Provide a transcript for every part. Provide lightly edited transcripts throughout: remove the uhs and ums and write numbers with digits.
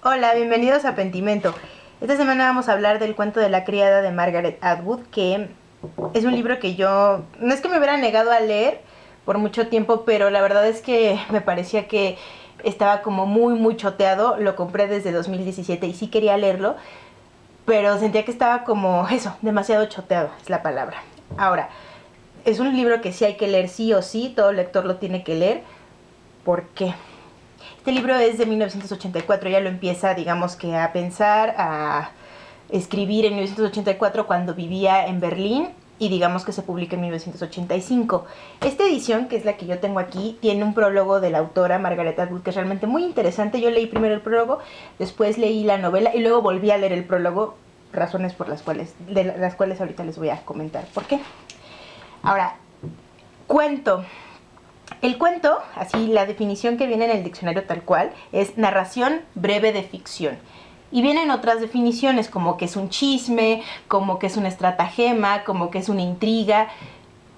Hola, bienvenidos a Pentimento. Esta semana vamos a hablar del cuento de la criada de Margaret Atwood, que es un libro que yo no es que me hubiera negado a leer por mucho tiempo, pero la verdad es que me parecía que estaba como muy choteado. Lo compré desde 2017 y sí quería leerlo, pero sentía que estaba como eso, demasiado choteado, es la palabra. Ahora, es un libro que sí hay que leer sí o sí, todo lector lo tiene que leer. ¿Por qué? Este libro es de 1984, ella lo empieza, digamos que a pensar, a escribir en 1984 cuando vivía en Berlín y digamos que se publica en 1985. Esta edición, que es la que yo tengo aquí, tiene un prólogo de la autora Margaret Atwood que es realmente muy interesante. Yo leí primero el prólogo, después leí la novela y luego volví a leer el prólogo, razones por las cuales, de las cuales ahorita les voy a comentar. ¿Por qué? Ahora, cuento. El cuento, así la definición que viene en el diccionario tal cual, es narración breve de ficción. Y vienen otras definiciones, como que es un chisme, como que es una estratagema, como que es una intriga.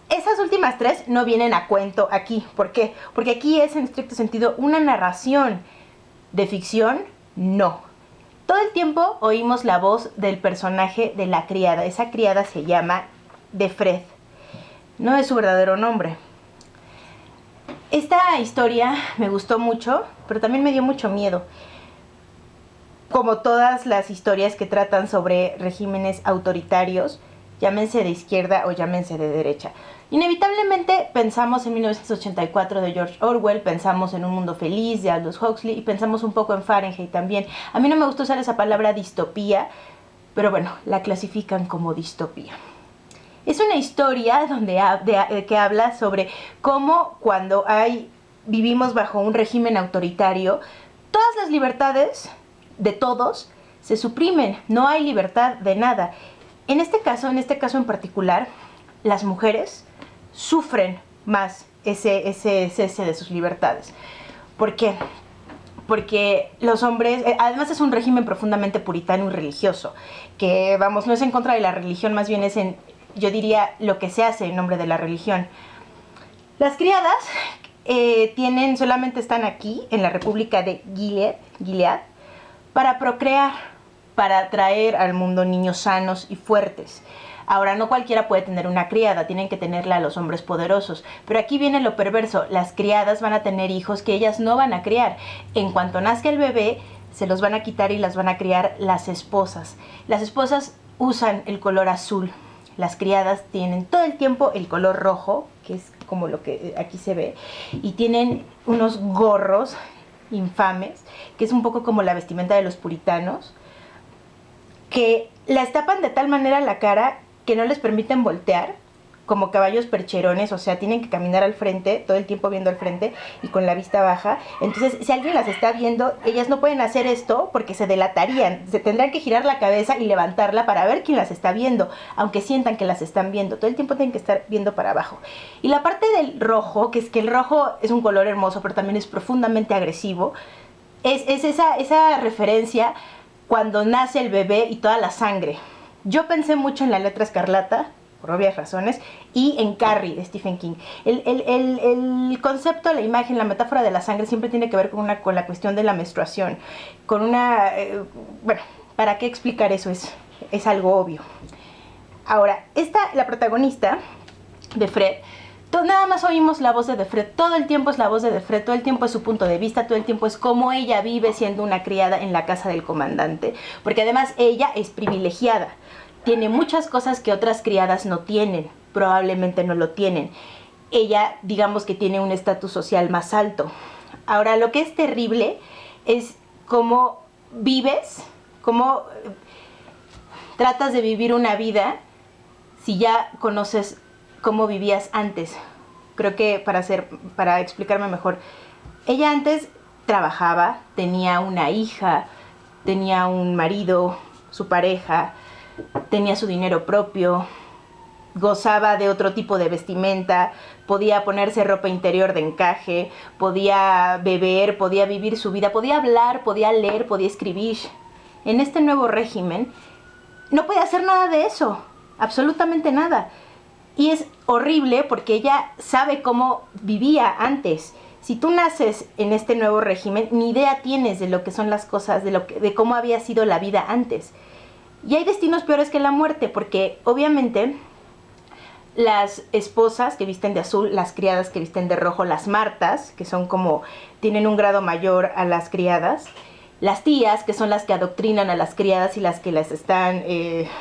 Esas últimas tres no vienen a cuento aquí. ¿Por qué? Porque aquí es en estricto sentido una narración. De ficción, no. Todo el tiempo oímos la voz del personaje de la criada. Esa criada se llama de Fred. No es su verdadero nombre. Esta historia me gustó mucho, pero también me dio mucho miedo. Como todas las historias que tratan sobre regímenes autoritarios, llámense de izquierda o llámense de derecha. Inevitablemente pensamos en 1984 de George Orwell, pensamos en Un Mundo Feliz de Aldous Huxley y pensamos un poco en Fahrenheit también. A mí no me gusta usar esa palabra distopía, pero bueno, la clasifican como distopía. Es una historia que habla sobre cómo cuando vivimos bajo un régimen autoritario, todas las libertades de todos se suprimen, no hay libertad de nada. En este caso en particular, las mujeres sufren más ese cese de sus libertades. ¿Por qué? Porque los hombres, además es un régimen profundamente puritano y religioso, que vamos, no es en contra de la religión, más bien es en, yo diría, lo que se hace en nombre de la religión. Las criadas solamente están aquí, en la República de Gilead, para procrear, para traer al mundo niños sanos y fuertes. Ahora, no cualquiera puede tener una criada, tienen que tenerla a los hombres poderosos. Pero aquí viene lo perverso, las criadas van a tener hijos que ellas no van a criar. En cuanto nazca el bebé, se los van a quitar y las van a criar las esposas. Las esposas usan el color azul. Las criadas tienen todo el tiempo el color rojo, que es como lo que aquí se ve, y tienen unos gorros infames, que es un poco como la vestimenta de los puritanos, que las tapan de tal manera la cara que no les permiten voltear, como caballos percherones, o sea, tienen que caminar al frente, todo el tiempo viendo al frente y con la vista baja. Entonces, si alguien las está viendo, ellas no pueden hacer esto porque se delatarían, se tendrán que girar la cabeza y levantarla para ver quién las está viendo, aunque sientan que las están viendo, todo el tiempo tienen que estar viendo para abajo. Y la parte del rojo, que es que el rojo es un color hermoso, pero también es profundamente agresivo, es esa referencia cuando nace el bebé y toda la sangre. Yo pensé mucho en La Letra Escarlata, por obvias razones, y en Carrie, de Stephen King. El concepto, la imagen, la metáfora de la sangre siempre tiene que ver con la cuestión de la menstruación. Bueno, ¿para qué explicar eso? Es algo obvio. Ahora, la protagonista de Fred, nada más oímos la voz de Fred, todo el tiempo es la voz de Fred, todo el tiempo es su punto de vista, todo el tiempo es cómo ella vive siendo una criada en la casa del comandante, porque además ella es privilegiada, tiene muchas cosas que otras criadas no tienen, probablemente no lo tienen. Ella, digamos que tiene un estatus social más alto. Ahora, lo que es terrible es cómo vives, cómo tratas de vivir una vida si ya conoces cómo vivías antes. Creo que para explicarme mejor, ella antes trabajaba, tenía una hija, tenía un marido, su pareja, tenía su dinero propio, gozaba de otro tipo de vestimenta, podía ponerse ropa interior de encaje, podía beber, podía vivir su vida, podía hablar, podía leer, podía escribir. En este nuevo régimen no puede hacer nada de eso, absolutamente nada. Y es horrible porque ella sabe cómo vivía antes, Si tú naces en este nuevo régimen, ni idea tienes de lo que son las cosas, de cómo había sido la vida antes. Y hay destinos peores que la muerte, porque obviamente las esposas que visten de azul, las criadas que visten de rojo, las martas, que son como, tienen un grado mayor a las criadas, las tías, que son las que adoctrinan a las criadas y las que las están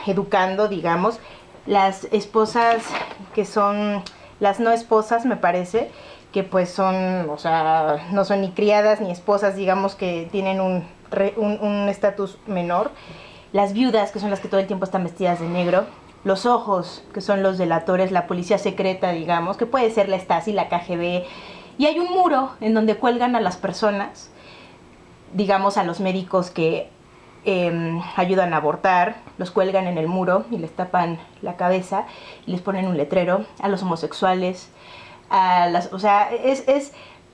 educando, digamos, las esposas que son las no esposas, me parece, que pues son, o sea, no son ni criadas ni esposas, digamos que tienen un estatus menor, las viudas, que son las que todo el tiempo están vestidas de negro, los ojos, que son los delatores, la policía secreta, digamos, que puede ser la Stasi, la KGB, y hay un muro en donde cuelgan a las personas, digamos a los médicos que ayudan a abortar, los cuelgan en el muro y les tapan la cabeza y les ponen un letrero, a los homosexuales, o sea,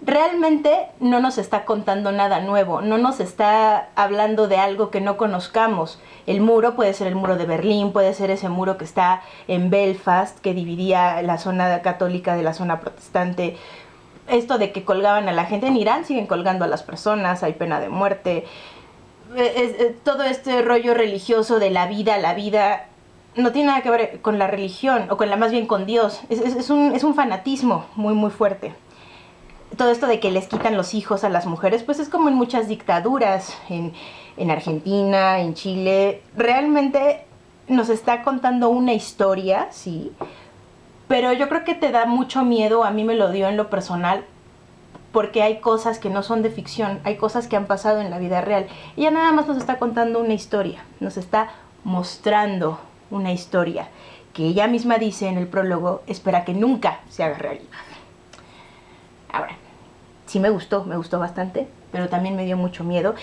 realmente no nos está contando nada nuevo, no nos está hablando de algo que no conozcamos. El muro puede ser el muro de Berlín, puede ser ese muro que está en Belfast, que dividía la zona católica de la zona protestante. Esto de que colgaban a la gente, en Irán siguen colgando a las personas, hay pena de muerte. Todo este rollo religioso de la vida no tiene nada que ver con la religión, o más bien con Dios. Es un fanatismo muy, muy fuerte. Todo esto de que les quitan los hijos a las mujeres, pues es como en muchas dictaduras, en Argentina, en Chile. Realmente nos está contando una historia, sí, pero yo creo que te da mucho miedo, a mí me lo dio en lo personal, porque hay cosas que no son de ficción, hay cosas que han pasado en la vida real. Ella nada más nos está contando una historia, nos está mostrando una historia que ella misma dice en el prólogo, espera que nunca se haga realidad. Ahora, sí me gustó bastante, pero también me dio mucho miedo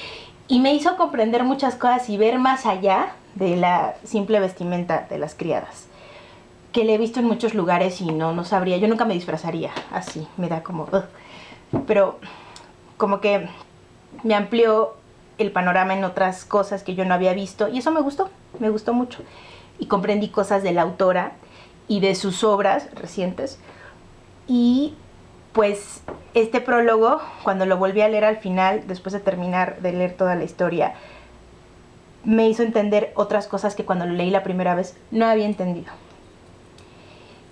y me hizo comprender muchas cosas y ver más allá de la simple vestimenta de las criadas, que le he visto en muchos lugares y no sabría, yo nunca me disfrazaría así, me da como... pero como que me amplió el panorama en otras cosas que yo no había visto y eso me gustó mucho. Y comprendí cosas de la autora y de sus obras recientes. Y pues este prólogo, cuando lo volví a leer al final, después de terminar de leer toda la historia, me hizo entender otras cosas que cuando lo leí la primera vez no había entendido.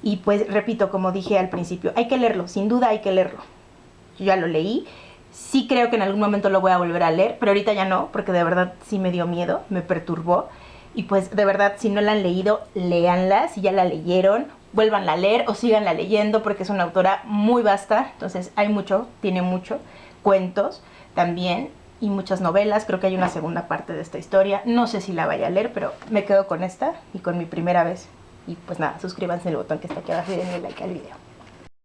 Y pues repito, como dije al principio, hay que leerlo, sin duda hay que leerlo. Yo ya lo leí, sí creo que en algún momento lo voy a volver a leer, pero ahorita ya no, porque de verdad sí me dio miedo, me perturbó. Y pues de verdad, si no la han leído, léanla. Si ya la leyeron, vuélvanla a leer o síganla leyendo, porque es una autora muy vasta. Entonces hay mucho, tiene mucho, cuentos también y muchas novelas. Creo que hay una segunda parte de esta historia. No sé si la vaya a leer, pero me quedo con esta y con mi primera vez. Y pues nada, suscríbanse en el botón que está aquí abajo y denle like al video.